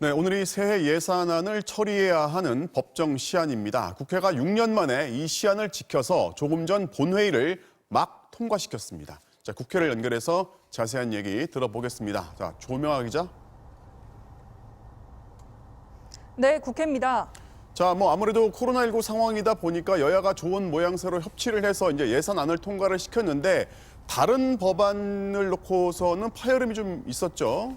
네, 오늘이 새해 예산안을 처리해야 하는 법정 시한입니다. 국회가 6년 만에 이 시한을 지켜서 조금 전 본회의를 막 통과시켰습니다. 자, 국회를 연결해서 자세한 얘기 들어보겠습니다. 자, 조명아 기자. 네, 국회입니다. 자, 아무래도 코로나19 상황이다 보니까 여야가 좋은 모양새로 협치를 해서 이제 예산안을 통과를 시켰는데 다른 법안을 놓고서는 파열음이 좀 있었죠.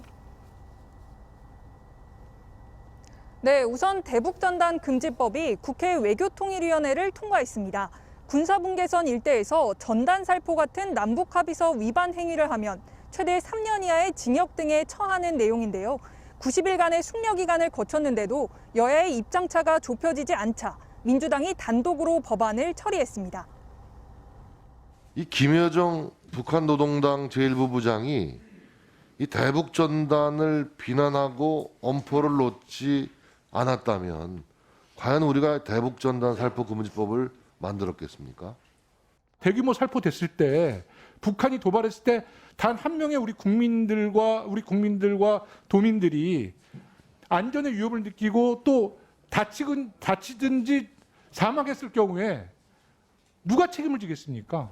네, 우선 대북전단 금지법이 국회 외교통일위원회를 통과했습니다. 군사분계선 일대에서 전단 살포 같은 남북합의서 위반 행위를 하면 최대 3년 이하의 징역 등에 처하는 내용인데요. 90일간의 숙려 기간을 거쳤는데도 여야의 입장차가 좁혀지지 않자 민주당이 단독으로 법안을 처리했습니다. 이 김여정 북한 노동당 제1부부장이 이 대북전단을 비난하고 엄포를 놓지 않았다면 과연 우리가 대북전단 살포 금지법을 만들었겠습니까? 대규모 살포됐을 때 북한이 도발했을 때 단 한 명의 우리 국민들과 도민들이 안전의 위협을 느끼고 또 다치든지 사망했을 경우에 누가 책임을 지겠습니까?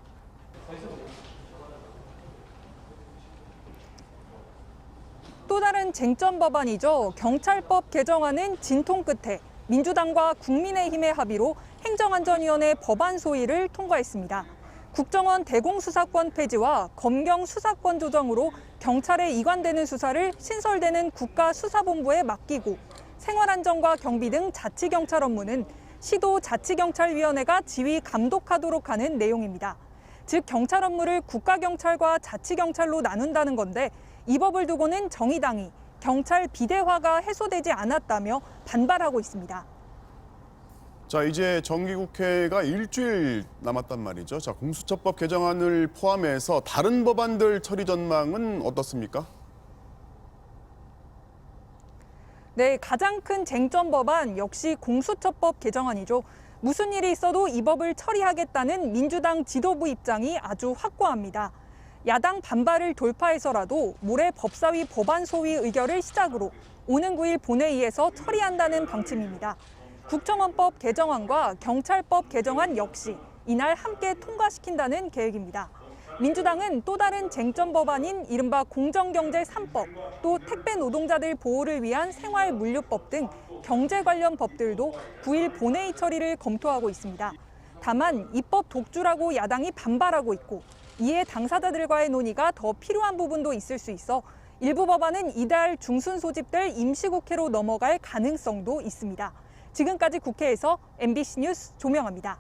또 다른 쟁점 법안이죠. 경찰법 개정안은 진통 끝에 민주당과 국민의힘의 합의로 행정안전위원회 법안 소위를 통과했습니다. 국정원 대공수사권 폐지와 검경 수사권 조정으로 경찰에 이관되는 수사를 신설되는 국가수사본부에 맡기고 생활안전과 경비 등 자치경찰 업무는 시도자치경찰위원회가 지휘 감독하도록 하는 내용입니다. 즉 경찰 업무를 국가경찰과 자치경찰로 나눈다는 건데 이 법을 두고는 정의당이 경찰 비대화가 해소되지 않았다며 반발하고 있습니다. 자, 이제 정기국회가 일주일 남았단 말이죠. 자, 공수처법 개정안을 포함해서 다른 법안들 처리 전망은 어떻습니까? 네, 가장 큰 쟁점 법안 역시 공수처법 개정안이죠. 무슨 일이 있어도 이 법을 처리하겠다는 민주당 지도부 입장이 아주 확고합니다. 야당 반발을 돌파해서라도 모레 법사위 법안 소위 의결을 시작으로 오는 9일 본회의에서 처리한다는 방침입니다. 국정원법 개정안과 경찰법 개정안 역시 이날 함께 통과시킨다는 계획입니다. 민주당은 또 다른 쟁점 법안인 이른바 공정경제 3법, 또 택배 노동자들 보호를 위한 생활물류법 등 경제 관련 법들도 9일 본회의 처리를 검토하고 있습니다. 다만 입법 독주라고 야당이 반발하고 있고 이에 당사자들과의 논의가 더 필요한 부분도 있을 수 있어 일부 법안은 이달 중순 소집될 임시국회로 넘어갈 가능성도 있습니다. 지금까지 국회에서 MBC 뉴스 조명아입니다.